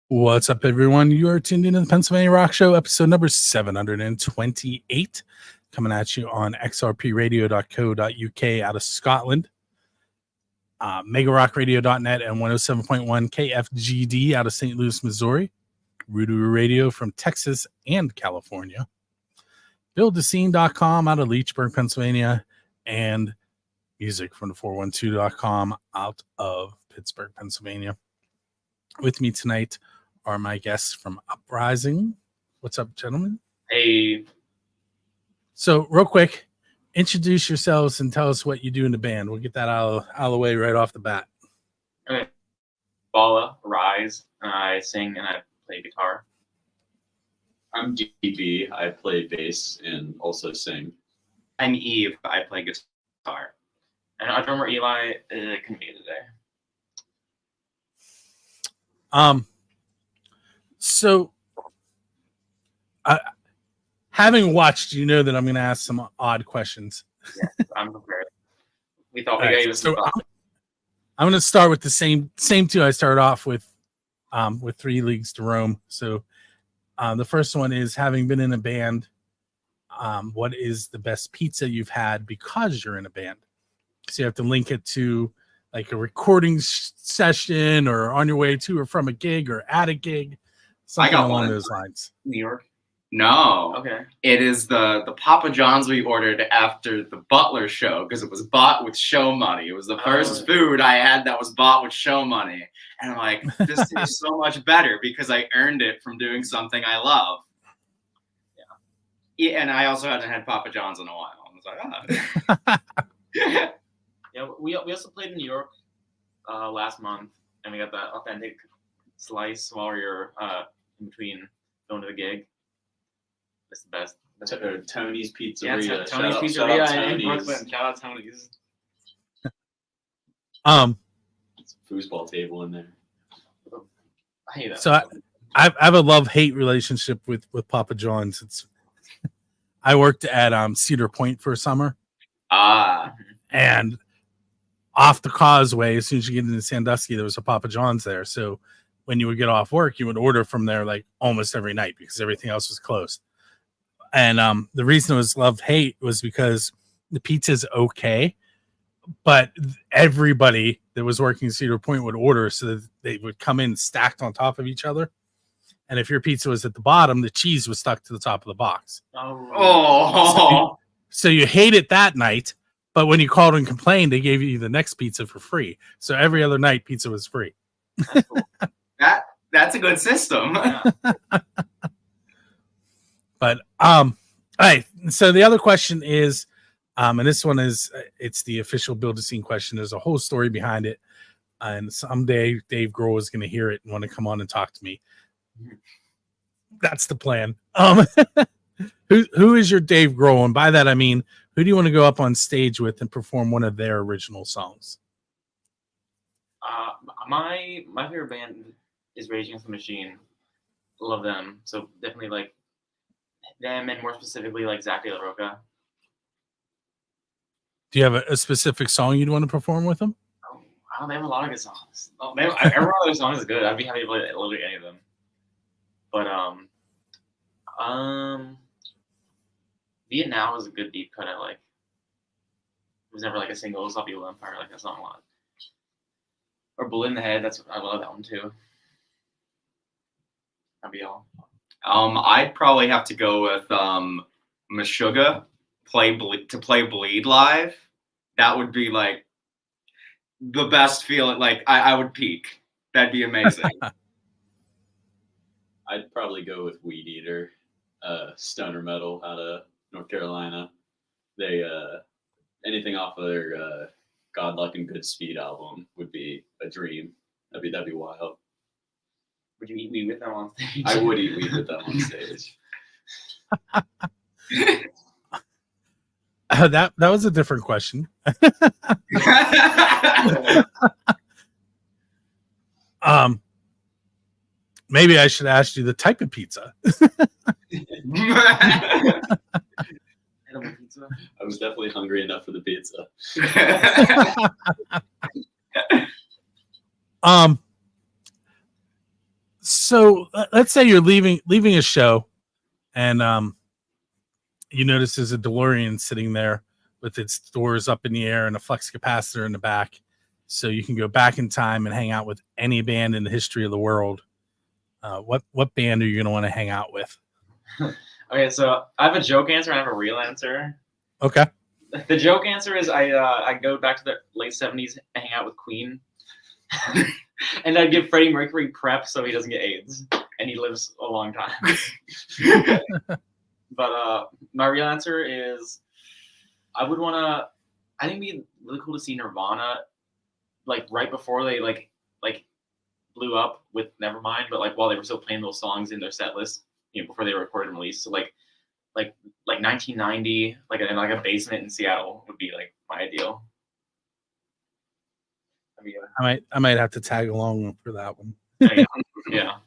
What's up, everyone? You are tuned into the Pennsylvania Rock Show, episode number 728, coming at you on xrpradio.co.uk out of Scotland, megarockradio.net, and 107.1 KFGD out of St. Louis, Missouri, Rudu Radio from Texas and California, builddescene.com out of Leechburg, Pennsylvania, and music from the 412.com out of Pittsburgh, Pennsylvania. With me tonight are my guests from Uprising. What's up, gentlemen? Hey. So, real quick, introduce yourselves and tell us what you do in the band. We'll get that out of the way right off the bat. Okay. Bala Rise. I sing and I play guitar. I'm DB. I play bass and also sing. I'm Eve. I play guitar. And our drummer Eli couldn't be today. So, having watched, you know that I'm going to ask some odd questions. Yeah, I'm prepared. We thought we got you. So I'm going to start with the same two I started off with 3 Leagues to Roam. So, the first one is, having been in a band, what is the best pizza you've had because you're in a band? So you have to link it to like a recording session or on your way to or from a gig or at a gig. Something along those lines. New York? No. Okay. It is the Papa John's we ordered after the Butler show because it was bought with show money. It was the first food I had that was bought with show money. And I'm like, this tastes so much better because I earned it from doing something I love. Yeah, and I also hadn't had Papa John's in a while. I was like, Yeah, we also played in New York last month, and we got that authentic slice while we were in between going to the gig. It's the best. Tony's Pizzeria. Yeah, Tony's Pizzeria in Brooklyn. Shout out Tony's. It's a foosball table in there. I hate that. So I have a love-hate relationship with Papa John's. I worked at Cedar Point for a summer. And off the causeway, as soon as you get into Sandusky, there was a Papa John's there. So when you would get off work, you would order from there like almost every night because everything else was closed. And the reason it was love-hate was because the pizza's okay, but everybody that was working Cedar Point would order so that they would come in stacked on top of each other. And if your pizza was at the bottom, the cheese was stuck to the top of the box. So you hate it that night, but when you called and complained, they gave you the next pizza for free. So every other night, pizza was free. That's cool. that's a good system. Yeah. But all right. So the other question is, and this one is, it's the official Build a Scene question. There's a whole story behind it, and someday Dave Grohl is going to hear it and want to come on and talk to me. That's the plan. Who is your Dave Grohl? And by that I mean, who do you want to go up on stage with and perform one of their original songs? My favorite band is Rage Against the Machine. Love them. So definitely like them, and more specifically like Zach De La Roca. Do you have a specific song you'd want to perform with them? They have a lot of good songs. Every one of their songs is good. I'd be happy to play literally any of them. But Vietnam was a good deep cut. I like. It was never like a single. Saw People Empire. I like that song a lot. Or Bullet in the Head. I love that one too. That'd be all. I'd probably have to go with Meshuggah to play Bleed live. That would be like the best feeling. Like I would peak. That'd be amazing. I'd probably go with Weed Eater, stoner metal out of North Carolina. They anything off of their God Luck and Good Speed album would be a dream. That'd be wild. Would you eat weed with them on stage? I would eat weed with them on stage. That was a different question. Maybe I should ask you the type of pizza. I was definitely hungry enough for the pizza. So let's say you're leaving a show, and you notice there's a DeLorean sitting there with its doors up in the air and a flux capacitor in the back, so you can go back in time and hang out with any band in the history of the world. What band are you going to want to hang out with? Okay, so I have a joke answer and I have a real answer. Okay. The joke answer is I go back to the late 70s and hang out with Queen. And I'd give Freddie Mercury PrEP so he doesn't get AIDS and he lives a long time. But my real answer is I think it'd be really cool to see Nirvana like right before they like blew up with Nevermind, but like while they were still playing those songs in their set list, before they were recorded and released. So like 1990, like in a basement in Seattle would be like my ideal. I might have to tag along for that one. Yeah.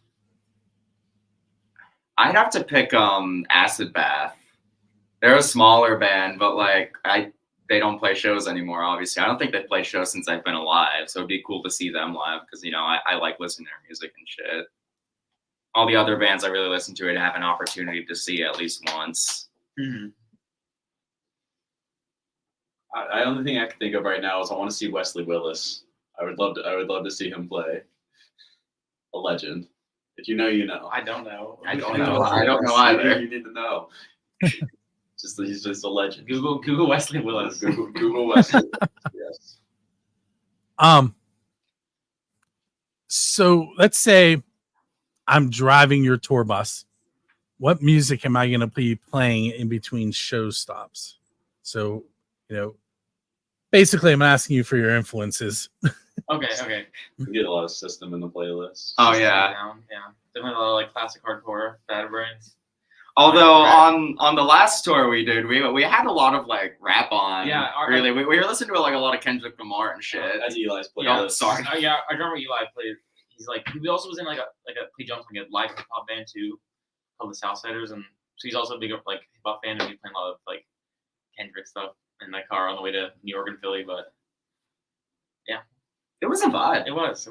I'd have to pick Acid Bath. They're a smaller band, but like they don't play shows anymore, obviously. I don't think they've played shows since I've been alive, so it'd be cool to see them live because, I like listening to their music and shit. All the other bands I really listen to, I'd have an opportunity to see at least once. Mm-hmm. The only thing I can think of right now is I want to see Wesley Willis. I would love to see him play. A legend. If you know, you know. I don't know. I don't know either. You need to know. He's just a legend. Google Wesley Willis. Google Wesley. Yes. So let's say I'm driving your tour bus. What music am I going to be playing in between show stops? So, basically I'm asking you for your influences. Okay. You get a lot of System in the playlist. Oh, yeah. Yeah. Definitely a lot of like classic hardcore, Bad Brains. Although on the last tour we did, we had a lot of like rap on. Yeah, really. We were listening to like a lot of Kendrick Lamar and shit. That's Eli's playlist. Yeah, sorry. I remember Eli played. He's like he also was in like a he jumped on a live hip hop band too, called the Southsiders, and so he's also a big like hip hop fan, and he's playing a lot of like Kendrick stuff in my car on the way to New York and Philly. But yeah, it was a vibe. It was.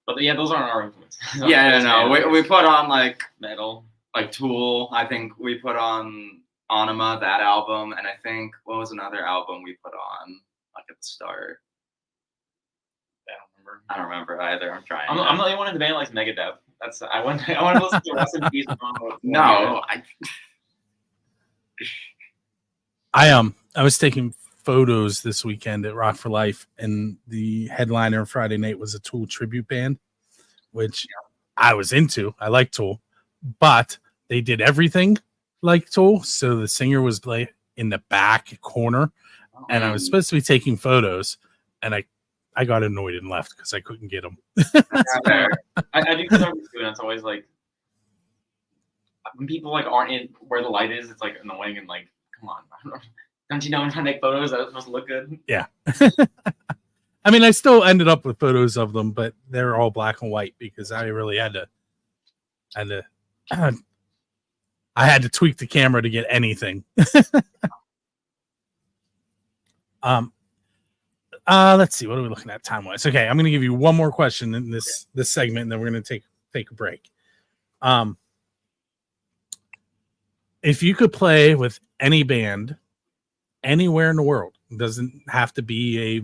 But yeah, those aren't our influences. No. We put on like metal, like Tool. I think we put on Anima, that album, and I think what was another album we put on like at the start. I don't remember either. I'm trying. I'm the only one in the band that likes Megadeth. I want to listen to Rest in Peace. No, I was taking photos this weekend at Rock for Life, and the headliner Friday night was a Tool tribute band, which I was into. I like Tool, but they did everything like Tool. So the singer was like in the back corner, and I was supposed to be taking photos, and I got annoyed and left because I couldn't get them. That's fair. I do photography too, and it's always like when people like aren't in where the light is, it's like annoying and like, come on, don't you know I'm trying to make photos that are supposed to look good? Yeah. I mean, I still ended up with photos of them, but they're all black and white because I really had to tweak the camera to get anything. Let's see. What are we looking at time-wise? Okay, I'm going to give you one more question in this segment, and then we're going to take a break. If you could play with any band anywhere in the world, it doesn't have to be a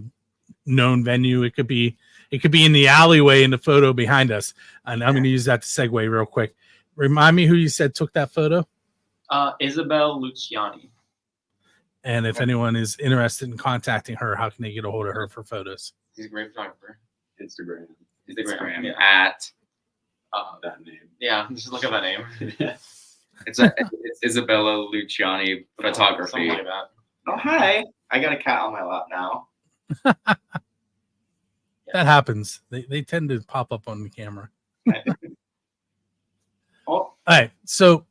known venue. It could be in the alleyway in the photo behind us. And I'm going to use that to segue real quick. Remind me who you said took that photo? Isabel Luciani. And if anyone is interested in contacting her, how can they get a hold of her for photos? She's a great photographer. Instagram. Yeah. At that name. Yeah, just look at that name. It's Isabella Luciani Photography. Something like that. Oh, hi. I got a cat on my lap now. That happens. They tend to pop up on the camera. All right. So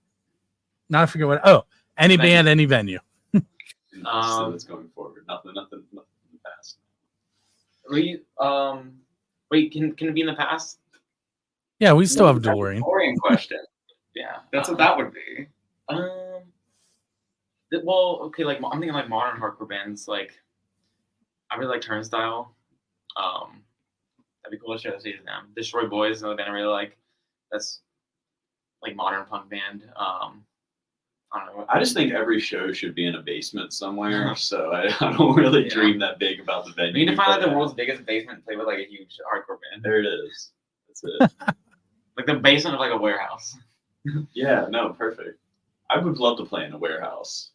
now I forget what. Oh, any band, any venue. So it's going forward. Nothing in the past. Wait, can it be in the past? Yeah, we still have DeLorean. DeLorean question. Yeah, that's what that would be. Well, okay, like I'm thinking like modern hardcore bands. Like I really like Turnstile. That'd be cool to share the stage with them. Destroy Boys, another band I really like. That's like modern punk band. I don't know. I just think every show should be in a basement somewhere, so I don't really dream that big about the venue. We need to find like the world's biggest basement and play with like a huge hardcore band. There it is. That's it. Like the basement of like a warehouse. Yeah, no, perfect. I would love to play in a warehouse.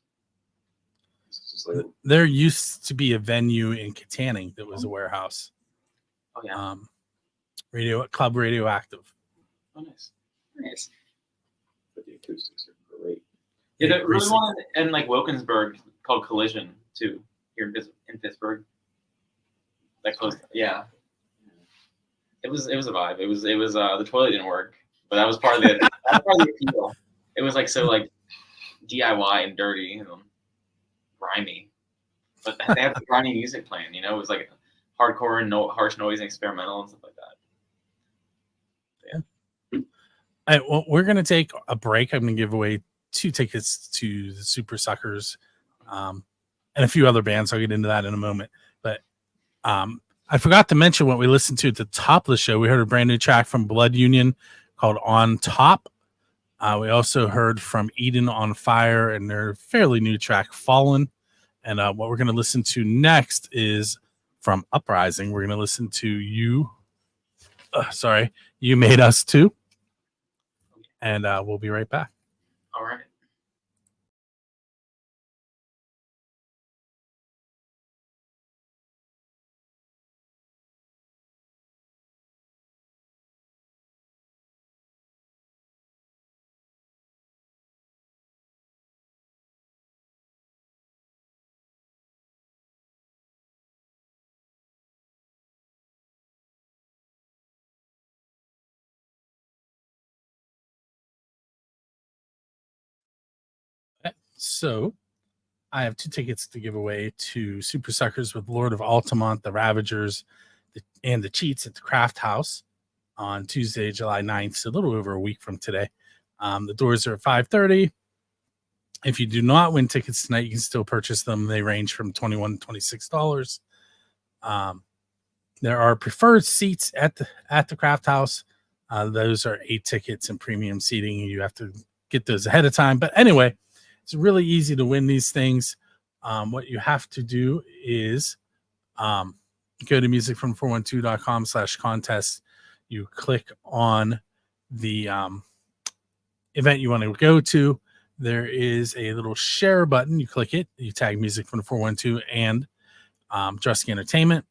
It's just like, There used to be a venue in Katanning that was a warehouse. Oh yeah. Club Radioactive. Oh nice. Nice. but the acoustics are great. Yeah, there was one in like Wilkinsburg called Collision too, here in Pittsburgh. That close. Yeah. It was a vibe. It was the toilet didn't work, but that was part of the appeal. It was like so like DIY and dirty and grimy, but they had the grimy music playing. You know, it was like hardcore and harsh noise and experimental and stuff like that. Yeah. All right, well, we're gonna take a break. I'm gonna give away 2 tickets to the Super Suckers, and a few other bands. I'll get into that in a moment, but I forgot to mention what we listened to at the top of the show. We heard a brand new track from Blood Union called On Top. We also heard from Eden on Fire and their fairly new track, Fallen. And what we're going to listen to next is from Uprising. We're going to listen to You Made Us Too. And we'll be right back. All right. So I have 2 tickets to give away to Super Suckers with Lord of Altamont, the Ravagers, and the Cheats at the Craft House on Tuesday, July 9th, so a little over a week from today. The doors are at 5:30. If you do not win tickets tonight, you can still purchase them. They range from $21 to $26. There are preferred seats at the Craft House. Those are 8 tickets and premium seating. You have to get those ahead of time. But anyway, it's really easy to win these things. What you have to do is go to musicfrom412.com/contest. You click on the event you want to go to. There is a little share button. You click it. You tag Music from 412 and Drusky Entertainment.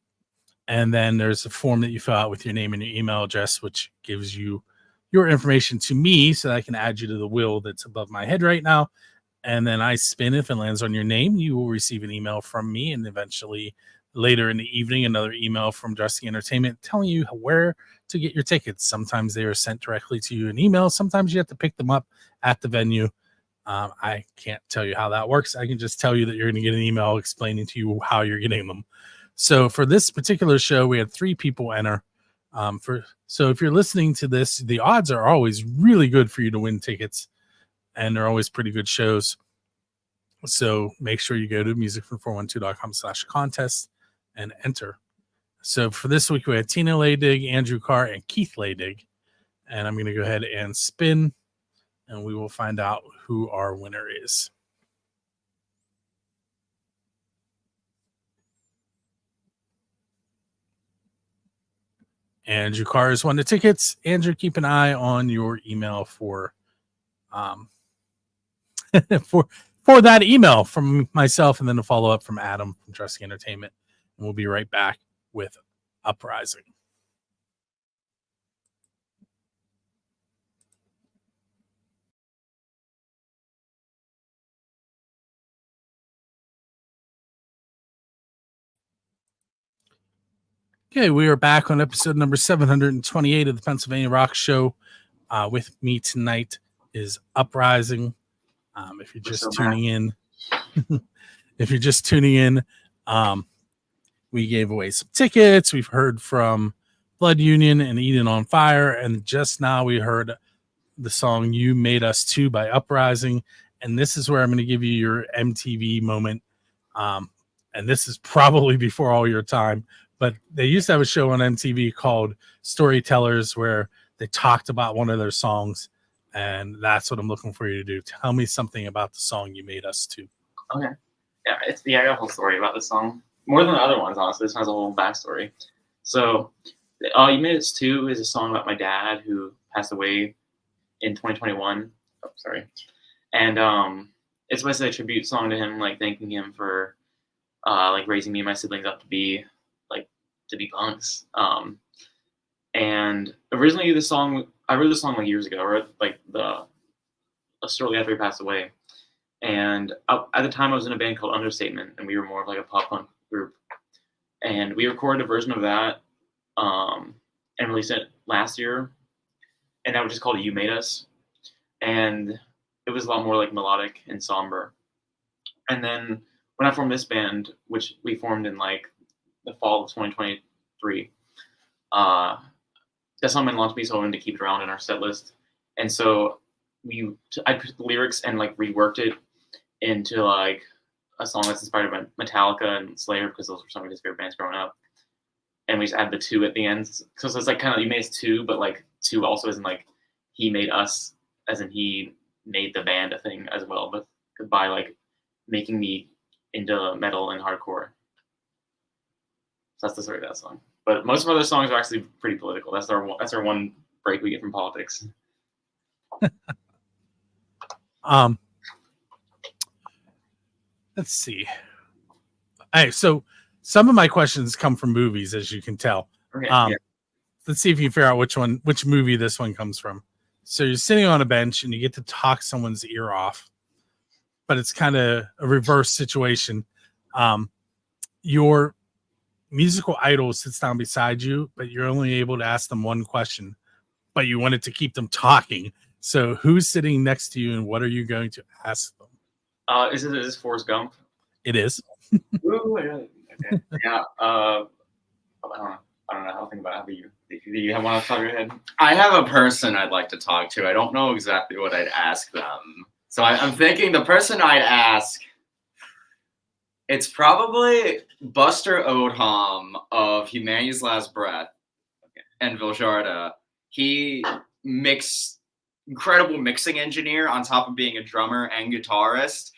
And then there's a form that you fill out with your name and your email address, which gives you your information to me so that I can add you to the wheel that's above my head right now. And then I spin. If it lands on your name, you will receive an email from me, and eventually later in the evening, another email from Drusky Entertainment telling you where to get your tickets. Sometimes they are sent directly to you in email. Sometimes you have to pick them up at the venue. I can't tell you how that works. I can just tell you that you're going to get an email explaining to you how you're getting them. So for this particular show, we had 3 people enter. So if you're listening to this, the odds are always really good for you to win tickets. And they're always pretty good shows. So make sure you go to musicfrom412.com/contest and enter. So for this week, we had Tina Laydig, Andrew Carr, and Keith Laydig. And I'm going to go ahead and spin, and we will find out who our winner is. Andrew Carr has won the tickets. Andrew, keep an eye on your email for for that email from myself, and then a follow-up from Adam from Drusky Entertainment. And we'll be right back with Uprising. Okay, we are back on episode number 728 of the Pennsylvania Rock Show. With me tonight is Uprising. If you're just tuning in, we gave away some tickets. We've heard from Blood Union and Eden on Fire, and just now we heard the song You Made Us Too by Uprising. And this is where I'm going to give you your MTV moment. And this is probably before all your time, But they used to have a show on MTV called Storytellers where they talked about one of their songs, and that's what I'm looking for you to do. Tell me something about the song you made us to. Okay. Yeah, I got a whole story about this song. More than the other ones, honestly. This one has a whole backstory. So, You Made Us Too is a song about my dad who passed away in 2021. Oh, sorry. And it's basically a tribute song to him, like thanking him for like raising me and my siblings up to be punks. And originally I wrote this song like years ago, or like shortly after he passed away. And at the time I was in a band called Understatement, and we were more of like a pop punk group. And we recorded a version of that and released it last year. And that was just called You Made Us. And it was a lot more like melodic and somber. And then when I formed this band, which we formed in like the fall of 2023, that song meant a lot to me, so I wanted to keep it around in our set list. And so I took the lyrics and like reworked it into like a song that's inspired by Metallica and Slayer, because those were some of his favorite bands growing up. And we just add the 2 at the end. So it's like kind of You Made Us 2, but like 2 also isn't like he made us, as in he made the band a thing as well, but by like making me into metal and hardcore. So that's the story of that song. But most of our other songs are actually pretty political. That's our one break we get from politics. Let's see. Hey, so some of my questions come from movies, as you can tell. Okay, Let's see if you can figure out which movie this one comes from. So you're sitting on a bench and you get to talk someone's ear off, but it's kind of a reverse situation. Your musical idol sits down beside you, but you're only able to ask them one question, but you wanted to keep them talking. So who's sitting next to you and what are you going to ask them? Is this Forrest Gump? It is. Ooh, okay. Yeah. I don't know how to think about it. How about you? Do you have one off the top of your head? I have a person I'd like to talk to. I don't know exactly what I'd ask them. So I'm thinking the person I'd ask, it's probably Buster Odom of Humanity's Last Breath and Viljarda. He incredible mixing engineer on top of being a drummer and guitarist.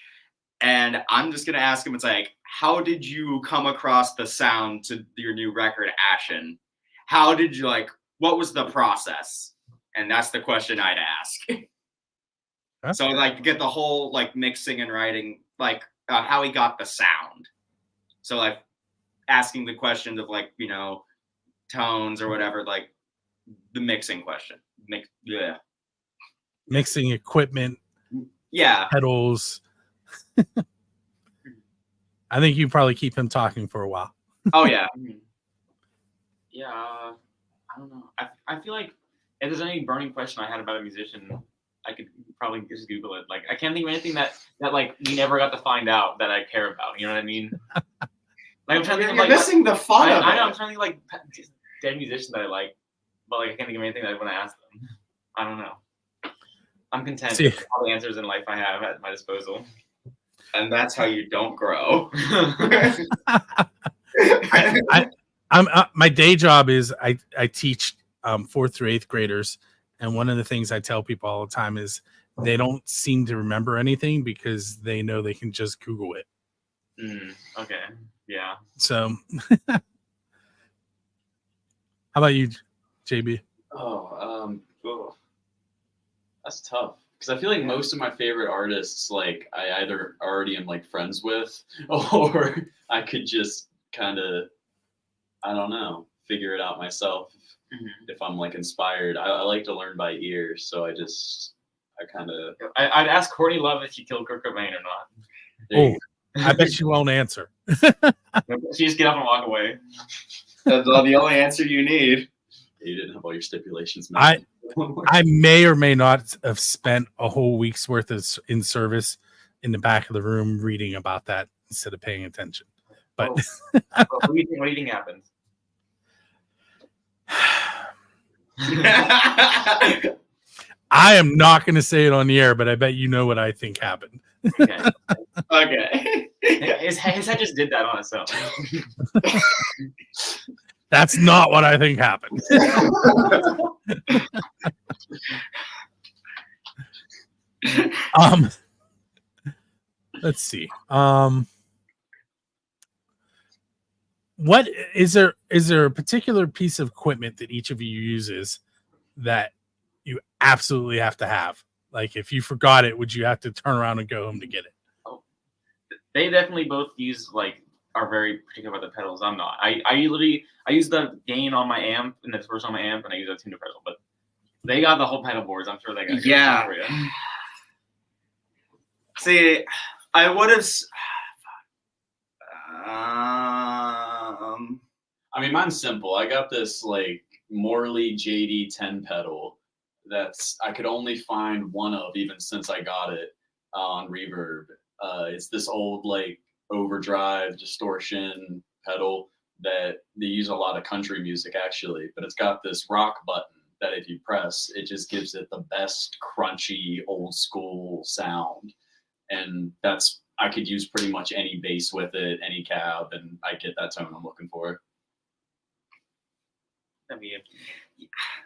And I'm just going to ask him, it's like, how did you come across the sound to your new record, Ashen? How did you, what was the process? And that's the question I'd ask. So, get the whole, mixing and writing, how he got the sound. So, asking the questions of, tones or whatever, the mixing question. Mixing equipment. Yeah. Pedals. I think you probably keep him talking for a while. Oh, yeah. Yeah. I don't know. I feel like if there's any burning question I had about a musician, I could probably just Google it. I can't think of anything that we never got to find out that I care about. You know what I mean? I'm trying to think You're missing the fun of it. I know. I'm trying to think dead musicians that I like, but I can't think of anything that I want to ask them. I don't know. I'm content with all the answers in life I have at my disposal. And that's how you don't grow. My day job is I teach 4th through 8th graders, and one of the things I tell people all the time is they don't seem to remember anything because they know they can just Google it. Okay. Yeah. So, how about you, JB? That's tough. Because I feel like most of my favorite artists, I either already am friends with, or I could just kind of, I don't know, figure it out myself if I'm inspired. I like to learn by ear, so I'd ask Courtney Love if she killed Kurt Cobain or not. I bet she won't answer. She just get up and walk away. That's the only answer you need. You didn't have all your stipulations. I may or may not have spent a whole week's worth in service in the back of the room reading about that instead of paying attention. But what do you think happened? I am not going to say it on the air, but I bet you know what I think happened. Okay. His head just did that on its own. That's not what I think happened. Let's see. What is there a particular piece of equipment that each of you uses that you absolutely have to have? Like if you forgot it, would you have to turn around and go home to get it? Oh, they definitely both use are very particular about the pedals. I'm not. I use the gain on my amp and the distortion on my amp, and I use a tuner pedal. But they got the whole pedal boards. I'm sure they got. Yeah. For you. See, I would have. I mean, mine's simple. I got this Morley JD 10 pedal that's I could only find one of even since I got it on Reverb. It's this old overdrive distortion pedal that they use a lot of country music actually, but it's got this rock button that if you press, it just gives it the best crunchy old school sound. And I could use pretty much any bass with it, any cab, and I get that tone I'm looking for.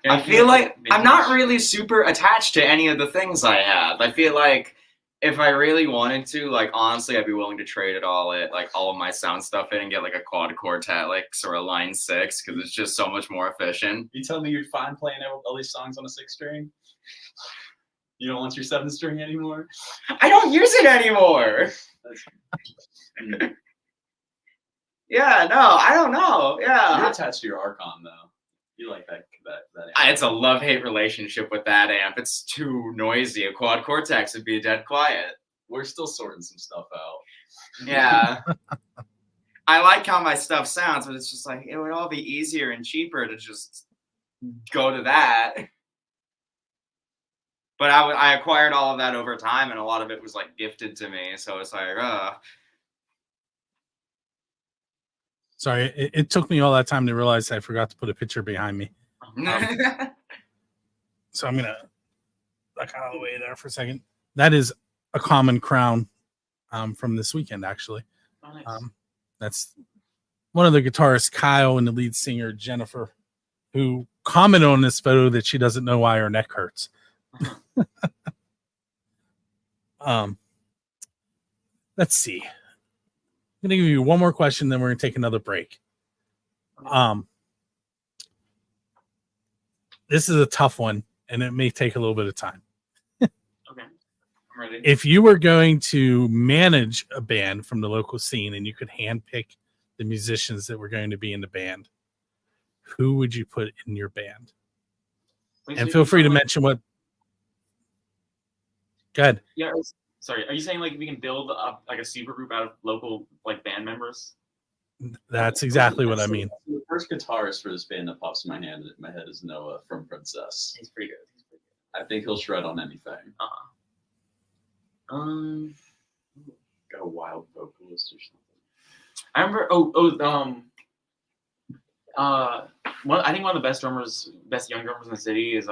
I feel like I'm not really super attached to any of the things I have. I feel like if I really wanted to, honestly, I'd be willing to trade it all of my sound stuff in and get a quad quartet, sort of line 6, because it's just so much more efficient. You tell me you're fine playing all these songs on a 6-string? You don't want your 7-string anymore? I don't use it anymore. Yeah, no, I don't know. Yeah, you're attached to your Archon though. You like that amp. It's a love-hate relationship with that amp. It's too noisy. A quad cortex would be dead quiet. We're still sorting some stuff out. Yeah. I like how my stuff sounds, but it's just it would all be easier and cheaper to just go to that. But I acquired all of that over time, and a lot of it was gifted to me. So it's Sorry, it took me all that time to realize I forgot to put a picture behind me. So I'm gonna back out of the way there for a second. That is a common crown from this weekend, actually. Oh, nice. That's one of the guitarists, Kyle, and the lead singer, Jennifer, who commented on this photo that she doesn't know why her neck hurts. Let's see. I'm going to give you one more question, then we're going to take another break. This is a tough one, and it may take a little bit of time. Okay, I'm ready. If you were going to manage a band from the local scene and you could handpick the musicians that were going to be in the band, who would you put in your band? Wait, and so feel free to mention what. Go ahead. Yeah, sorry. Are you saying we can build a super group out of local band members? That's exactly what I mean. The first guitarist for this band that pops in my head is Noah from Princess. He's pretty good. I think he'll shred on anything. Got a wild vocalist or something. I remember. I think one of the best young drummers in the city is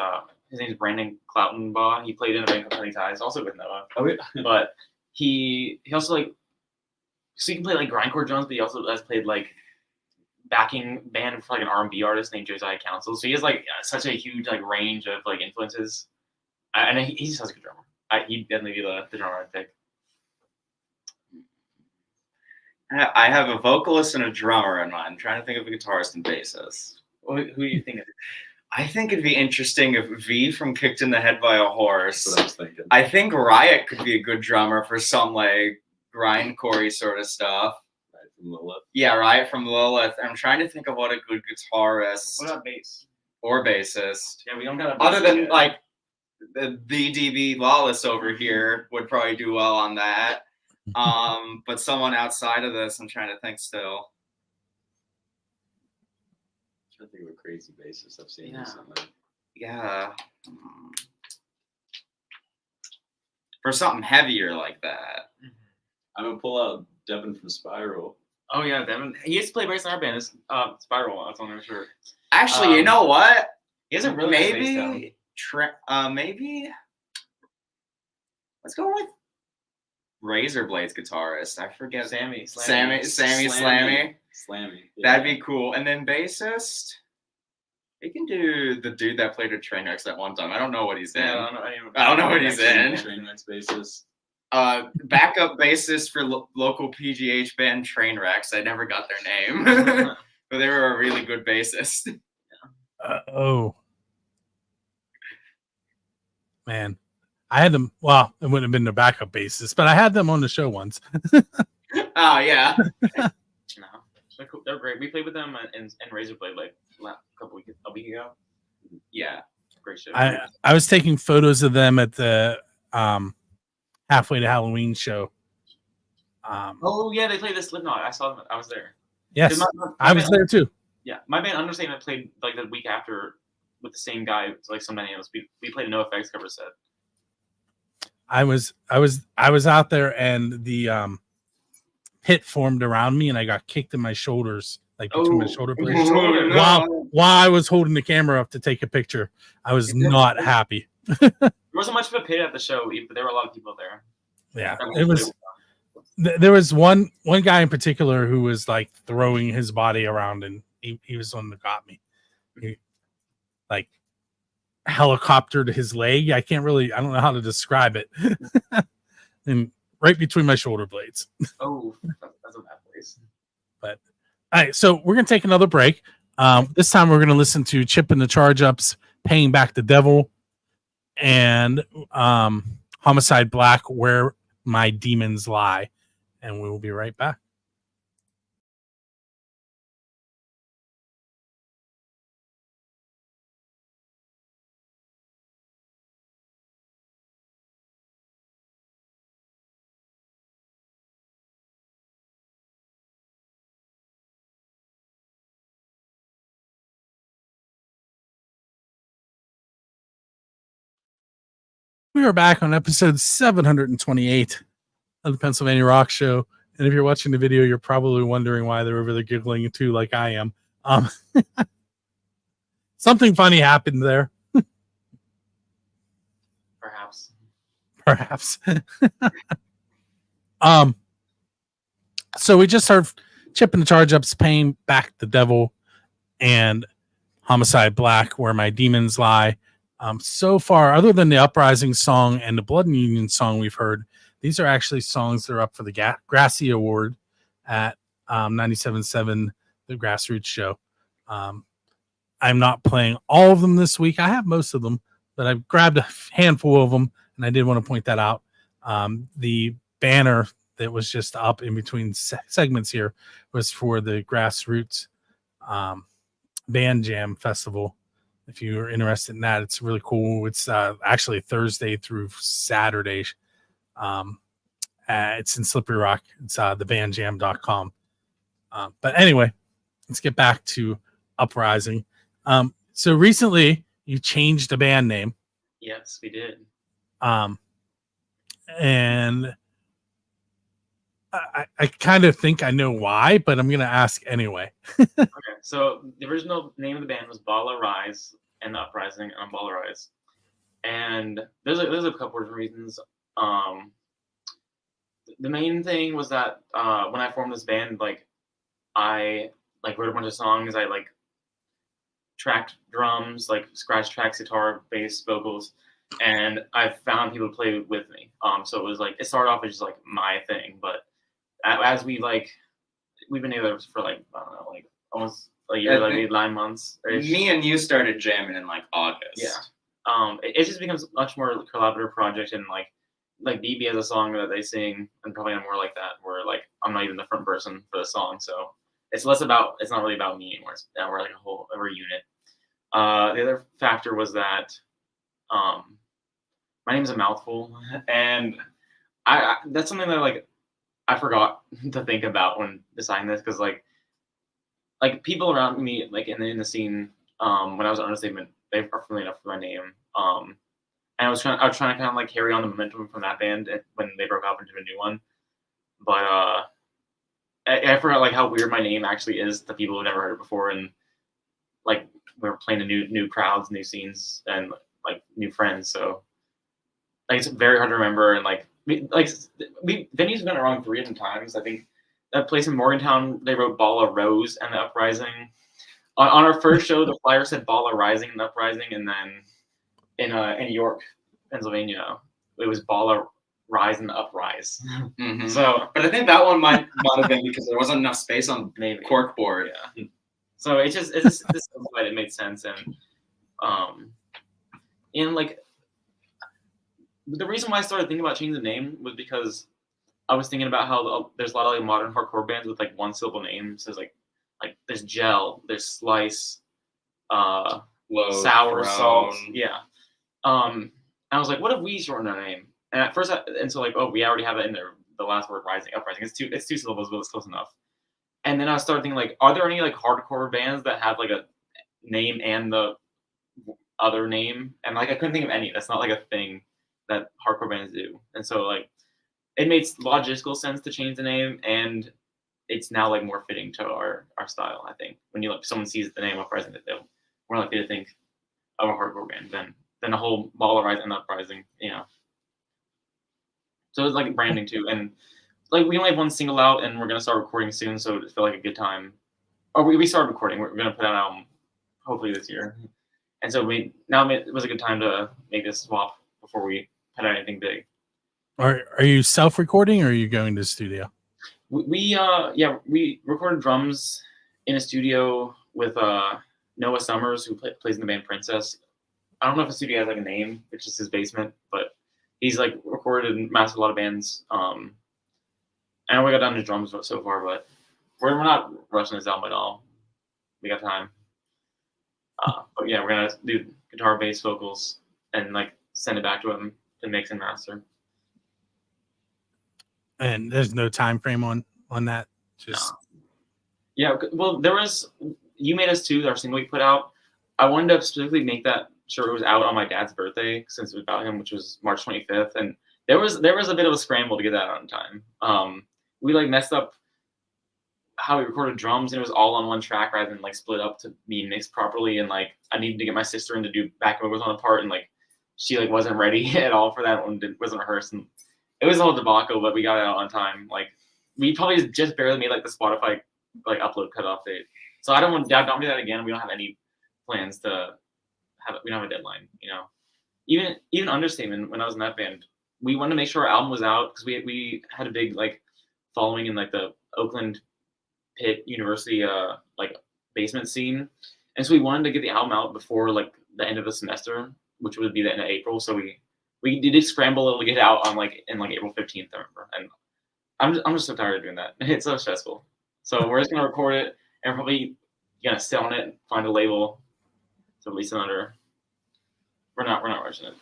his name is Brandon Cloutenbaugh. He played in a band called Penny Ties, also with Noah. Oh yeah. But he also so he can play grindcore drums, but he also has played backing band for an R&B artist named Josiah Council. So he has such a huge range of influences, and he just has a good drummer. He'd definitely be the drummer I'd pick. I have a vocalist and a drummer in mind. I'm trying to think of a guitarist and bassist. Who do you think? I think it'd be interesting if V from Kicked in the Head by a Horse. That's what I was thinking. I think Riot could be a good drummer for some grindcore sort of stuff. Riot from Lilith. Yeah, Riot from Lilith. I'm trying to think of what a good guitarist. What about bass? Or bassist. Yeah, we don't got a bass. Other than the DB Lawless over here would probably do well on that. But someone outside of this, I'm trying to think still. I think of a crazy bassist I've seen recently. Yeah. For something heavier like that. I'm gonna pull out Devin from Spiral. Oh yeah, Devin. He used to play bass in our band. It's Spiral. That's on their shirt. Actually, you know what? He has a really maybe maybe. Let's go with Razor Blades guitarist. I forget. Sammy Slammy. Slammy. That'd be cool. And then bassist, we can do the dude that played with Trainwrecks that one time. I don't know what he's in. Yeah, I don't know what he's in. Trainwrecks bassist. Backup bassist for local PGH band Trainwrecks. I never got their name, but they were a really good bassist. Oh, man. I had them. Well, it wouldn't have been the backup bassist, but I had them on the show once. Oh, yeah. No, they're cool. They're great. We played with them in Razor Blade like a week ago. Yeah. Great show. I was taking photos of them at the Halfway to Halloween show. Oh yeah, they played the Slipknot. I saw them. I was there. Yes, my I was band, there too. Yeah, my band Understatement played like the week after with the same guy. Like some dynamics. We played a No Effects cover set. I was out there, and the pit formed around me, and I got kicked in my shoulders, like between my shoulder blades. While I was holding the camera up to take a picture, I was not happy. There wasn't much of a pit at the show, but there were a lot of people there. Yeah, it was. There was one guy in particular who was like throwing his body around, and he was the one that got me. He like helicoptered his leg. I don't know how to describe it. And right between my shoulder blades. Oh, that's a bad place. But all right, so we're gonna take another break. This time we're gonna listen to Chip and the Charge Ups, Paying Back the Devil, and Homicide Black, Where My Demons Lie. And we will be right back. We are back on episode 728 of the Pennsylvania Rock Show. And if you're watching the video, you're probably wondering why they're over there giggling too, like I am. Something funny happened there. Perhaps. So we just heard Chip and the Charge Ups, Paying Back the Devil, and Homicide Black, Where My Demons Lie. So far, other than the Uprising song and the Blood and Union song we've heard, these are actually songs that are up for the Grassy Award at 97.7, the Grassroots Show. I'm not playing all of them this week. I have most of them, but I've grabbed a handful of them, and I did want to point that out. The banner that was just up in between segments here was for the Grassroots Band Jam Festival. If you're interested in that, it's really cool. It's actually Thursday through Saturday. It's in Slippery Rock. It's thebandjam.com. But anyway, let's get back to Uprising. So recently you changed the band name. Yes, we did. And I kind of think I know why, but I'm going to ask anyway. Okay, so the original name of the band was Bala Rise and Uprising on Bala Rise. And there's a couple of reasons. The main thing was that when I formed this band, I wrote a bunch of songs. I tracked drums, scratch tracks, guitar, bass, vocals, and I found people to play with me. So it was it started off as just my thing, but as we've been together for I don't know, almost a year, maybe 9 months. Me and you started jamming in August. Yeah. It just becomes much more collaborative project, and BB has a song that they sing, and probably I'm more like that, where I'm not even the front person for the song, so it's not really about me anymore. We're we're a unit. The other factor was that my name is a mouthful, and I that's something that I forgot to think about when deciding this, because people around me in the scene when I was on Understatement, they are familiar enough with my name. And I was trying to kind of carry on the momentum from that band when they broke up into a new one. But I forgot how weird my name actually is to people who've never heard it before, and we were playing to new crowds, new scenes, and new friends. So it's very hard to remember. And Vinny's been around 3 different times. I think that place in Morgantown, they wrote Bala Rose and the Uprising. On our first show, the flyer said Bala Rising and the Uprising, and then in York, Pennsylvania, it was Bala Rise and the Uprise. Mhm. So, But I think that one might have been because there wasn't enough space on maybe. corkboard. Yeah. So it's just this website, it made sense, and like the reason why I started thinking about changing the name was because I was thinking about how there's a lot of like modern hardcore bands with like one syllable names. So there's like there's Gel, there's Slice, Low, Sour, Throne. Salt, yeah. I was like, what if we shorten our name? And at first, so like, oh, we already have it in there. The last word, Rising, Uprising. It's two syllables, but it's close enough. And then I started thinking, like, are there any like hardcore bands that have like a name and the other name? And like, I couldn't think of any. That's not like a thing that hardcore bands do. And so like, it made logistical sense to change the name, and it's now like more fitting to our style. I think when you like someone sees the name Uprising, that they'll more likely to think of a hardcore band than a whole Bala Rise and Uprising. You know. So it's like branding too, and like we only have one single out, and we're gonna start recording soon, so it felt like a good time. Or we started recording. We're gonna put out an album hopefully this year, and so it was a good time to make this swap before we put out anything big. Are you self-recording or are you going to the studio? We recorded drums in a studio with Noah Summers, who plays in the band Princess. I don't know if the studio has like a name. It's just his basement, but he's like recorded and mastered a lot of bands. I know we got down to drums so far, but we're not rushing this album at all. We got time. But yeah, we're gonna do guitar, bass, vocals, and like send it back to him to mix and master. And there's no time frame on that. Just yeah. Well, there was You Made Us Too, our single we put out. I wanted to specifically make that sure it was out on my dad's birthday since it was about him, which was March 25th, and there was a bit of a scramble to get that out in time. We like messed up how we recorded drums, and it was all on one track rather than like split up to be mixed properly. And like I needed to get my sister in to do back vocals on a part, and like she like wasn't ready at all for that one. Wasn't rehearsed, and it was a whole debacle, but we got it out on time. Like we probably just barely made like the Spotify like upload cutoff date. So I don't want to do that again. We don't have any plans to have it. We don't have a deadline, you know. Even Understatement, when I was in that band, we wanted to make sure our album was out because we had a big like following in like the Oakland Pitt University like basement scene, and so we wanted to get the album out before like the end of the semester, which would be the end of April. So we did scramble a little to get it out on like in like April 15th, I remember. And I'm just so tired of doing that. It's so stressful. So we're just gonna record it and probably gonna sit on it, find a label to release it under. We're not rushing it.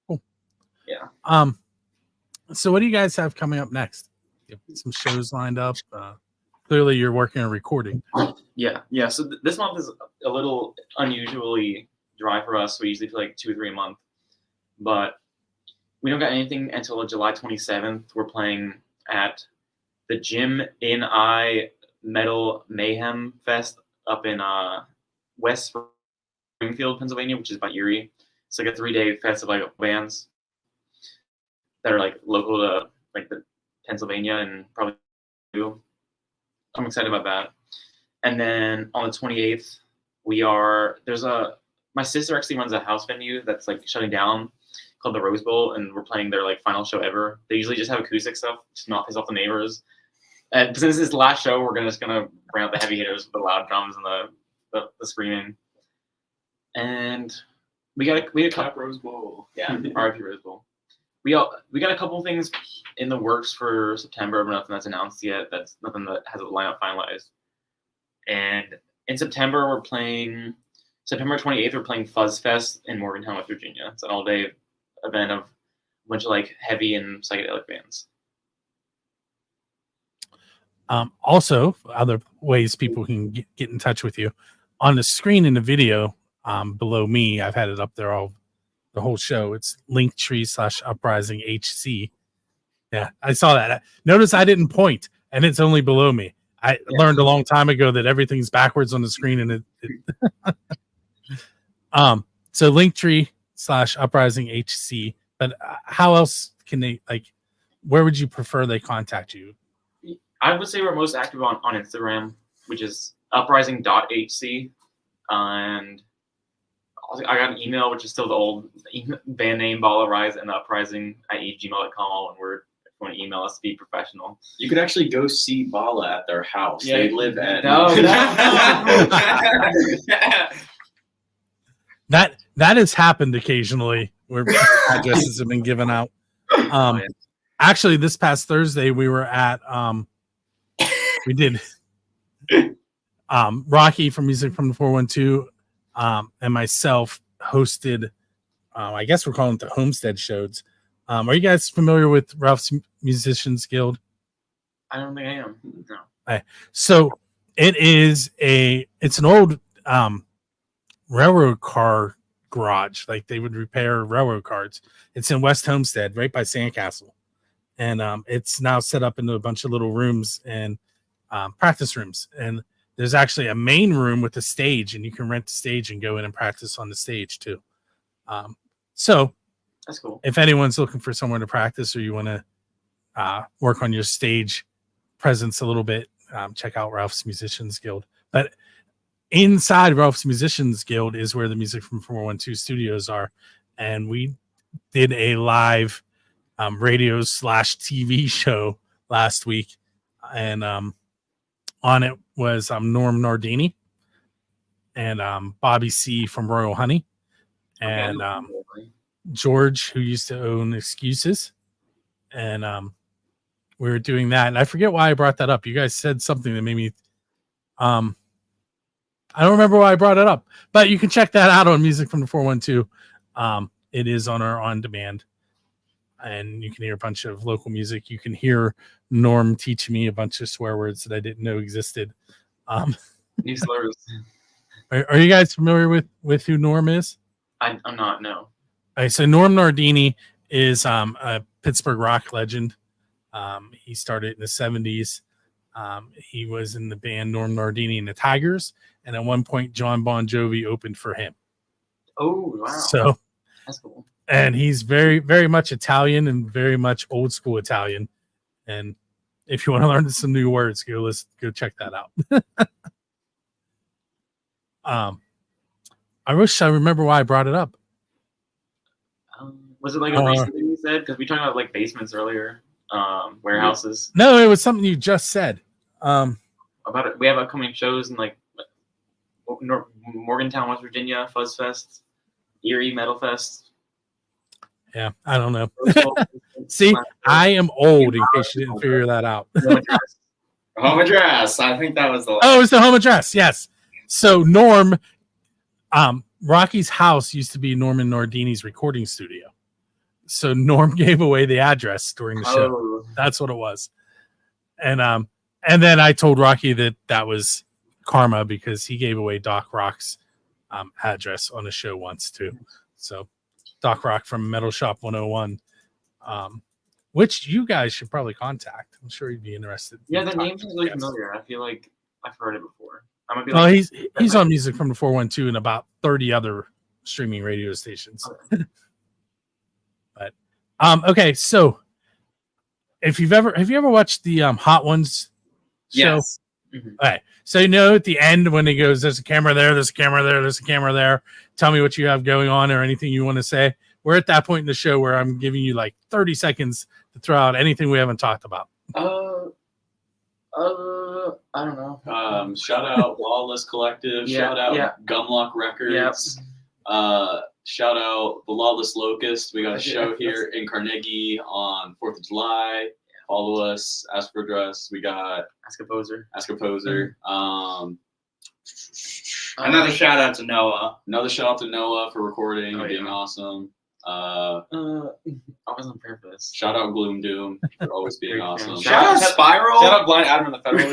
Cool. Yeah. So what do you guys have coming up next? You have some shows lined up. Clearly you're working on recording. Yeah. So this month is a little unusually dry for us. We usually play like 2 or 3 a month, but we don't got anything until July 27th. We're playing at the Jim in I Metal Mayhem Fest up in West Springfield, Pennsylvania, which is by Erie. It's like a 3-day fest of like bands that are like local to like the Pennsylvania and probably. I'm excited about that. And then on the 28th, my sister actually runs a house venue that's like shutting down called the Rose Bowl, and we're playing their like final show ever. They usually just have acoustic stuff, just not piss off the neighbors. And since this is the last show, we're just gonna bring out the heavy hitters with the loud drums and the screaming. And we got a couple Rose Bowl. Yeah, RIP Rose Bowl. We got a couple things in the works for September, but nothing that's announced yet. That's nothing that has a lineup finalized. And in September, we're playing September 28th. We're playing Fuzz Fest in Morgantown, West Virginia. It's an all-day event of a bunch of like heavy and psychedelic bands. Also, other ways people can get in touch with you on the screen in the video below me. I've had it up there the whole show. It's Linktree/Uprising HC. Yeah, I saw that. Notice I didn't point, and it's only below me. I learned a long time ago that everything's backwards on the screen, and it so Linktree/Uprising HC. But how else can they where would you prefer they contact you? I would say we're most active on Instagram, which is uprising.hc. And also, I got an email, which is still the old band name, Bala Rise, and uprising@gmail.com, all one word. If you want to email us to be professional. You could actually go see Bala at their house. Yeah. They live at No. That has happened occasionally where addresses have been given out. Yeah. Actually, this past Thursday we were at we did Rocky from Music from the 412 and myself hosted I guess we're calling it the Homestead Shows. Are you guys familiar with Ralph's Musicians Guild? I don't think I am. No. So it's an old railroad car garage. Like they would repair railroad cars. It's in West Homestead, right by Sandcastle. And it's now set up into a bunch of little rooms and practice rooms. And there's actually a main room with a stage, and you can rent the stage and go in and practice on the stage too. So That's cool. if anyone's looking for somewhere to practice, or you want to work on your stage presence a little bit, check out Ralph's Musicians Guild. But inside Ralph's Musicians Guild is where the Music from 412 studios are. And we did a live radio/TV show last week. And on it was Norm Nardini and Bobby C from Royal Honey and George, who used to own Excuses. And we were doing that. And I forget why I brought that up. You guys said something that made me I don't remember why I brought it up, but you can check that out on Music from the 412. It is on our on demand, and you can hear a bunch of local music. You can hear Norm teaching me a bunch of swear words that I didn't know existed. New slurs. Are you guys familiar with who Norm is? I'm not. No. All right, so Norm Nardini is a Pittsburgh rock legend. He started in the 70s. He was in the band Norm Nardini and the Tigers, and at one point John Bon Jovi opened for him. Oh wow! So that's cool. And he's very, very much Italian and very much old school Italian. And if you want to learn some new words, go check that out. I wish I remember why I brought it up. Was it like a recent thing you said? Because we talked about like basements earlier, warehouses. No, it was something you just said. About it, we have upcoming shows in like Morgantown, West Virginia, Fuzz Fest, Erie Metal Fest. Yeah, I don't know. See, I am old in case you didn't figure that out. Home address. I think that was the last. Oh, it's the home address. Yes. So Norm, Rocky's house used to be Norman Nardini's recording studio. So Norm gave away the address during the show. Oh. That's what it was. And then I told Rocky that was karma because he gave away Doc Rock's address on a show once too. So Doc Rock from Metal Shop 101, which you guys should probably contact. I'm sure he'd be interested. Yeah, the name sounds really familiar. I feel like I've heard it before. I'm gonna be Well, like, he's on Music from the 412 and about 30 other streaming radio stations. Okay. But okay, so have you ever watched the Hot Ones show? Yes. Mm-hmm. Okay, so you know at the end when he goes, "There's a camera there, there's a camera there, there's a camera there. Tell me what you have going on or anything you want to say." We're at that point in the show where I'm giving you like 30 seconds to throw out anything we haven't talked about. I don't know. Shout out Lawless Collective. Yeah, Shout out yeah. Gumlock Records. Shout out the Lawless Locust. We got a show here in Carnegie on 4th of July. Follow us. Ask for address. We got Ask a Poser. Another shout out to Noah. Another shout out to Noah for recording and being yeah. awesome. I wasn't prepared for this. Shout out Gloom Doom for always being awesome. Shout out Spiral. Shout out Blind Adam in the Federal.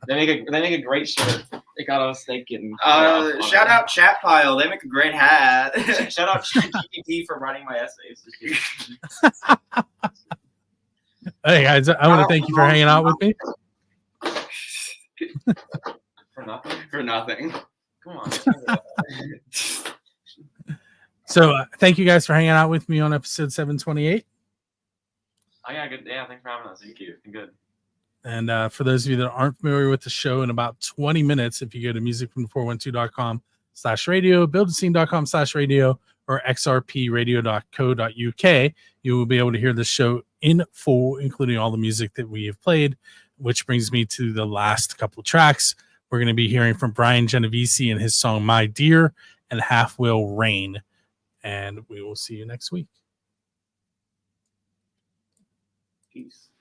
They make a great shirt. They got a steak getting. Shout out Chat Pile. They make a great hat. Shout out GPT for writing my essays. Hey guys, I want to thank you for hanging out with me. For nothing. Come on. So thank you guys for hanging out with me on episode 728. Oh yeah, good. Yeah, thanks for having us. Thank you. Good. And for those of you that aren't familiar with the show, in about 20 minutes, if you go to musicfrom412.com/radio, buildascene.com/radio, or xrpradio.co.uk, you will be able to hear the show in full, including all the music that we have played, which brings me to the last couple of tracks. We're going to be hearing from Brian Genovese and his song My Dear and Half Will Rain. And we will see you next week. Peace.